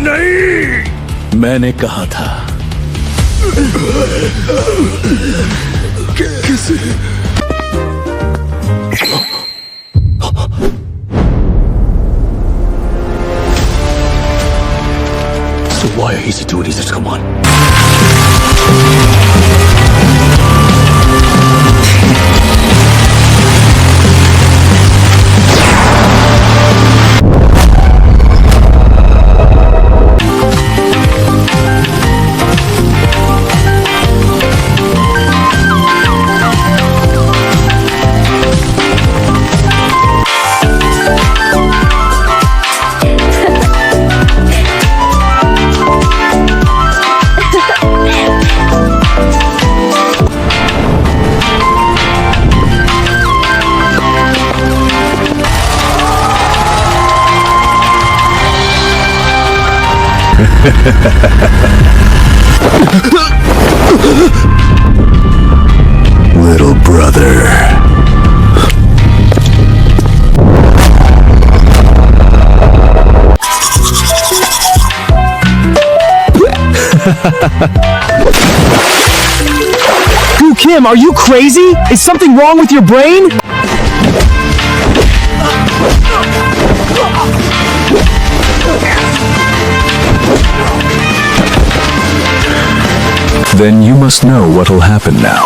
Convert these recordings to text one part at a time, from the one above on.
नहीं। मैंने कहा था। कैसे? So why are he doing this? Come on. Little brother. Gu Kim, are you crazy? Is something wrong with your brain? Then you must know what'll happen now.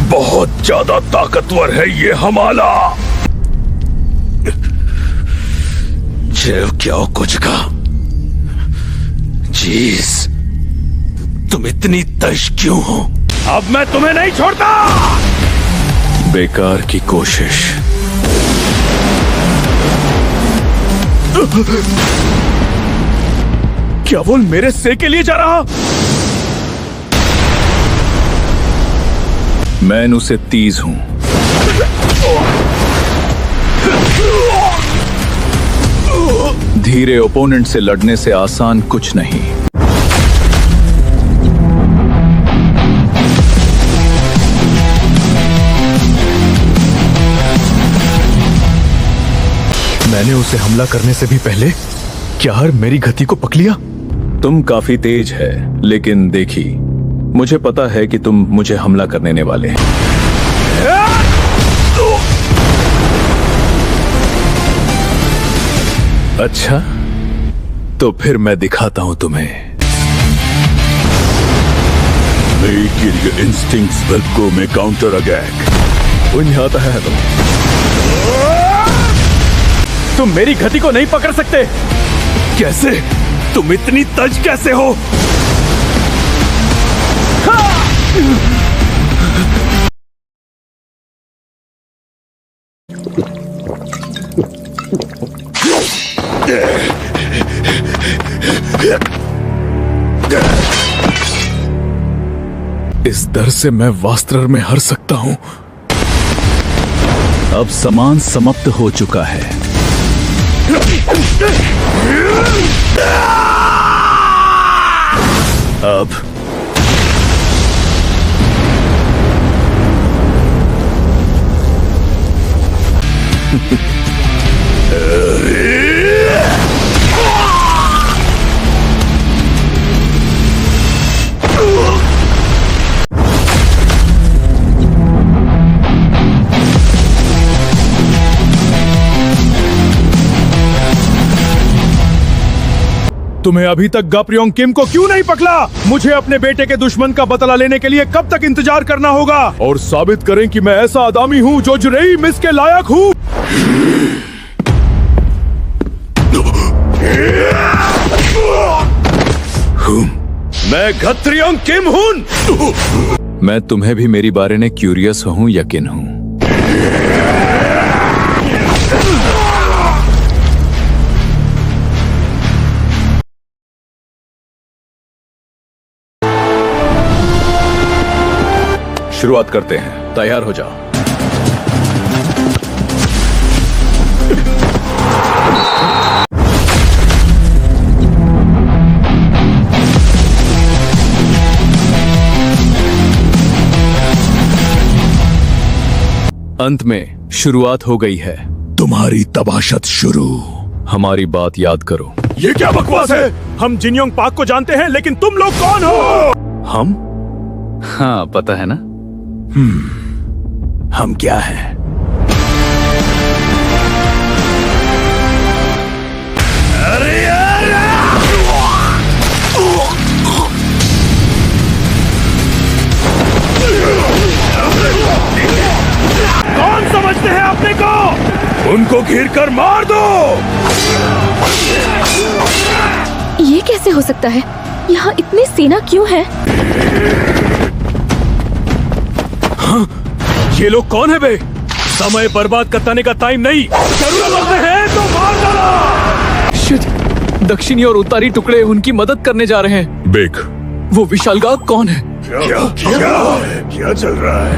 बहुत ज्यादा ताकतवर है ये हमारा। जेव क्या कुछ का। जीस, तुम इतनी तश क्यों हो? अब मैं तुम्हें नहीं छोड़ता। बेकार की कोशिश। क्या वो मेरे से के लिए जा रहा? मैं उसे तीज हूं। धीरे ओपोनेंट से लड़ने से आसान कुछ नहीं। मैंने उसे हमला करने से भी पहले क्या हर मेरी गति को पक लिया? तुम काफी तेज है, लेकिन देखी, मुझे पता है कि तुम मुझे हमला करने वाले हैं। अच्छा, तो फिर मैं दिखाता हूं तुम्हें। Make your instincts will go में counter attack। आता है तुम मेरी गति को नहीं पकड़ सकते। कैसे? तुम इतनी तज कैसे हो? इस डर से मैं वास्त्र में हार सकता हूं। अब सामान समाप्त हो चुका है। अब तुम्हें अभी तक गप्योंग किम को क्यों नहीं पकड़ा? मुझे अपने बेटे के दुश्मन का बदला लेने के लिए कब तक इंतजार करना होगा? और साबित करें कि मैं ऐसा आदमी हूँ जो जुरेई मिस के लायक हूँ। मैं गत्रियोंग किम हूँ। मैं तुम्हें भी मेरी बारे में क्यूरियस हूँ, यकीन हूँ। शुरुआत करते हैं, तैयार हो जाओ। अंत में शुरुआत हो गई है। तुम्हारी तबाशत शुरू। हमारी बात याद करो। ये क्या बकवास है? हम जिनयोंग पाक को जानते हैं, लेकिन तुम लोग कौन हो? हम? हाँ, पता है ना। हम क्या हैं? अरे यार! कौन समझते हैं अपने को? उनको घेर कर मार दो। ये कैसे हो सकता है? यहाँ इतनी सेना क्यों है? हाँ? ये लोग कौन है बे? समय बर्बाद करने का टाइम नहीं। जरूरत है तो मार डालो। शिट! दक्षिणी और उत्तरी टुकड़े उनकी मदद करने जा रहे हैं। बेक, वो विशालगाह कौन है? क्या चल रहा है?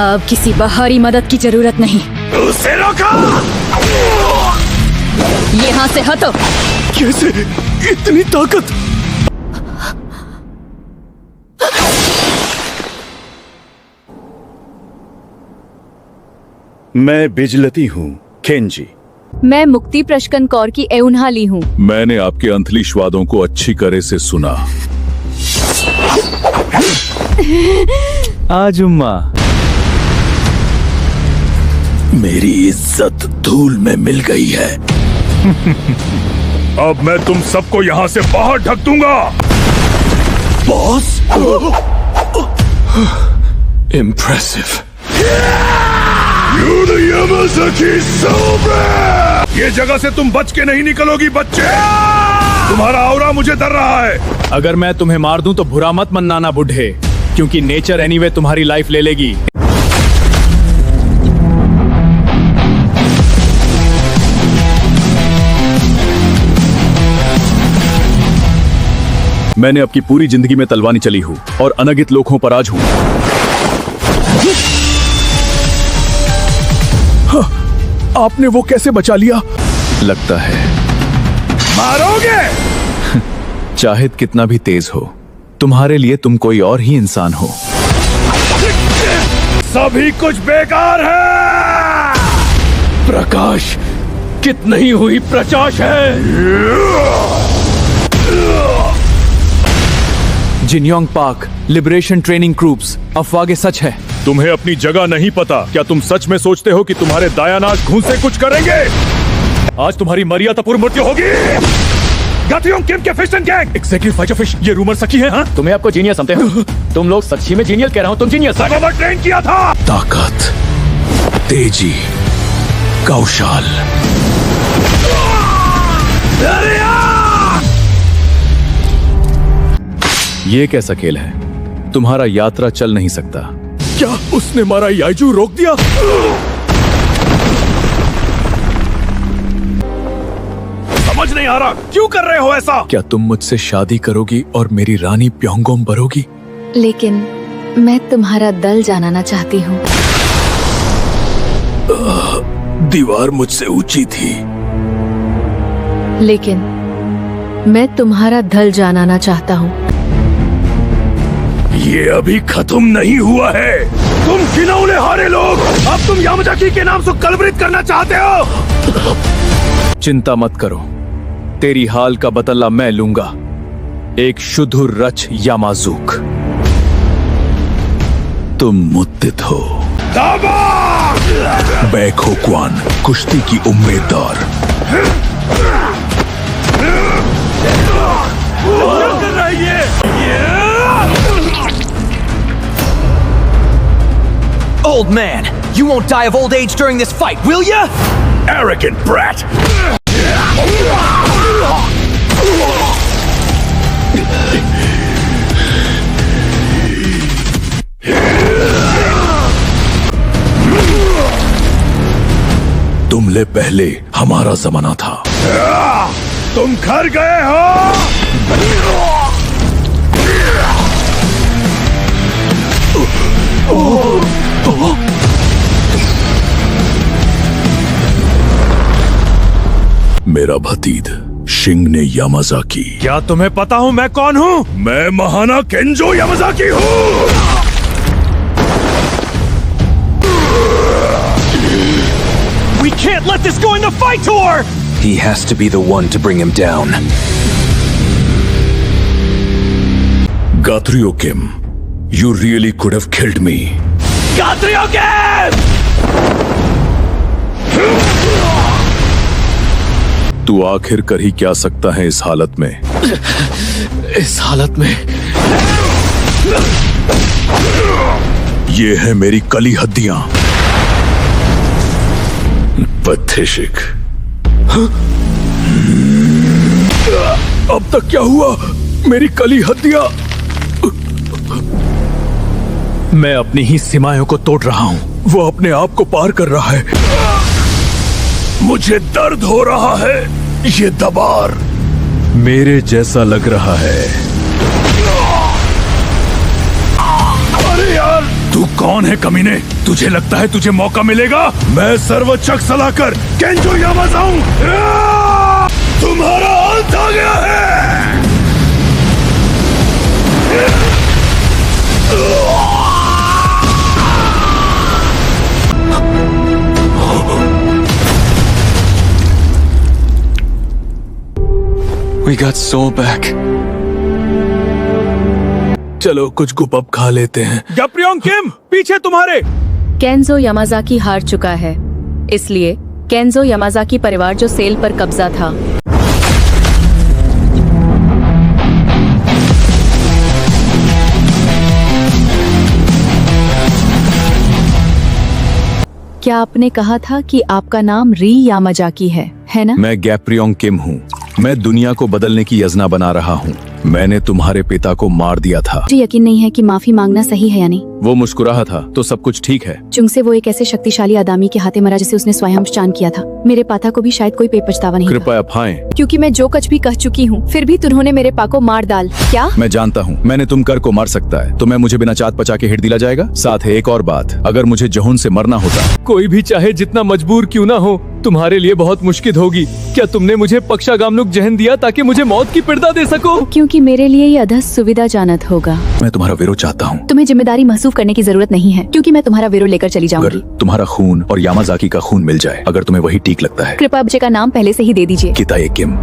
अब किसी बाहरी मदद की जरूरत नहीं। उसे रोको! यहाँ से हटो। कैसे? इतनी ताकत? मैं बिजलती हूँ, केंजी। मैं मुक्ति प्रशकन कौर की एउन्हाली हूँ। मैंने आपके अंतली स्वादों को अच्छी तरह से सुना। आजुम्मा, मेरी इज्जत धूल में मिल गई है। अब मैं तुम सबको यहाँ से बाहर ढक दूंगा। बॉस? इम्प्रेसिव। ये जगह से तुम बच के नहीं निकलोगी बच्चे। तुम्हारा ऑरा मुझे डर रहा है। अगर मैं तुम्हें मार दूं तो बुरा मत मनाना बुढ़े, क्योंकि नेचर एनीवे तुम्हारी लाइफ ले लेगी। मैंने अपनी पूरी जिंदगी में तलवानी चली हूँ और अनगित लोगों पर आज हूँ। आपने वो कैसे बचा लिया? लगता है मारोगे? चाहे कितना भी तेज हो, तुम्हारे लिए तुम कोई और ही इंसान हो। सभी कुछ बेकार है। प्रकाश कितनी ही हुई प्रकाश है। जिनयोंग पाक लिबरेशन ट्रेनिंग ग्रुप्स, अफवाह सच है। तुम्हें अपनी जगह नहीं पता। क्या तुम सच में सोचते हो कि तुम्हारे दायानाश घून से कुछ करेंगे? आज तुम्हारी मर्यादापूर्ण मृत्यु होगी। गातियोंग किम के fish and gang executive fighter fish, ये रूमर सच्ची है? हाँ? तुम्हें आपको जीनियस समझते हो? तुम लोग सच्ची में जीनियस कह रहा हूँ, तुम जीनियस ट्रेन किया था। ताकत, तेजी, कौशल। ये कैसा खेल है? तुम्हारा यात्रा चल नहीं सकता। क्या उसने मारा याइजू रोक दिया? समझ नहीं आ रहा, क्यों कर रहे हो ऐसा? क्या तुम मुझसे शादी करोगी और मेरी रानी प्योंगोम बरोगी? लेकिन मैं तुम्हारा दल जानना चाहती हूँ। दीवार मुझसे ऊंची थी। लेकिन मैं तुम्हारा दल जानना चाहता हूँ। ये अभी खत्म नहीं हुआ है। तुम घिनौने हारे लोग, अब तुम यामाजाकी के नाम से कलवरित करना चाहते हो। चिंता मत करो, तेरी हाल का बदला मैं लूंगा। एक शुद्ध रच यामाजुक। तुम मुद्दित हो। बैको क्वान, कुश्ती की उम्मीदवार। Old man, you won't die of old age during this fight, will ya? Arrogant brat! तुमले पहले हमारा जमाना था। तुम घर गए हो। मेरा भतीज शिंग ने यामाजाकी। क्या तुम्हें पता हूँ मैं कौन हूँ? मैं महाना केंजो यामाजाकी हूँ। We can't let this go in the fight tour! He has to be the one to bring him down. Gatriokim, you really could have killed me. गात्रियोकेम! तू आखिर कर ही क्या सकता है इस हालत में? इस हालत में ये है मेरी कली हड्डियां। पथेशिक। अब तक क्या हुआ? मेरी कली हड्डियां। मैं अपनी ही सीमाओं को तोड़ रहा हूँ। वो अपने आप को पार कर रहा है। मुझे दर्द हो रहा है। ये दबार मेरे जैसा लग रहा है। अरे यार, तू कौन है कमीने? तुझे लगता है तुझे मौका मिलेगा? मैं सर्वचक सलाहकर केंजो यामाजा हूं। तुम्हारा अंत आ गया है। We got Soul back. चलो कुछ गुपअप खा लेते हैं। गैप्रियोंग किम, पीछे तुम्हारे। केंजो यामाजाकी हार चुका है, इसलिए केंजो यामाजाकी परिवार जो सेल पर कब्जा था, क्या आपने कहा था कि आपका नाम री यामाजाकी है ना? मैं गैप्रियोंग किम हूँ। मैं दुनिया को बदलने की योजना बना रहा हूँ। मैंने तुम्हारे पिता को मार दिया था। मुझे यकीन नहीं है कि माफी मांगना सही है या नहीं। वो मुस्कुराहा था तो सब कुछ ठीक है। चुंग से वो एक ऐसे शक्तिशाली आदमी के हाथे मरा जिसे उसने स्वयं चान किया था। मेरे पापा को भी शायद कोई पछतावा नहीं था। कृपया फाएं। क्योंकि मैं जो कुछ भी कह चुकी हूँ, फिर भी तुन्होंने मेरे पा को मार डाल। क्या? मैं जानता हूँ मैंने तुम कर को मार सकता है, तो मैं मुझे बिना चाट पचा के हिट दिला जाएगा। साथ है एक और बात, अगर मुझे जहून से मरना होता। कोई भी चाहे जितना मजबूर क्यों ना हो, तुम्हारे लिए बहुत मुश्किल होगी। क्या तुमने मुझे पक्षागामनुक जहन दिया ताकि मुझे मौत की पीड़ा दे सको? क्योंकि मेरे लिए ये अधस सुविधाजनक होगा। मैं तुम्हारा विरोध चाहता हूँ। तुम्हें जिम्मेदारी महसूस करने की जरूरत नहीं है, क्योंकि मैं तुम्हारा विरोध लेकर चली अगर जाऊंगी। तुम्हारा खून और यामाजाकी का खून मिल जाए, अगर तुम्हें वही ठीक लगता है। कृपया बच्चे का नाम पहले से ही दे दीजिए। किताए किम।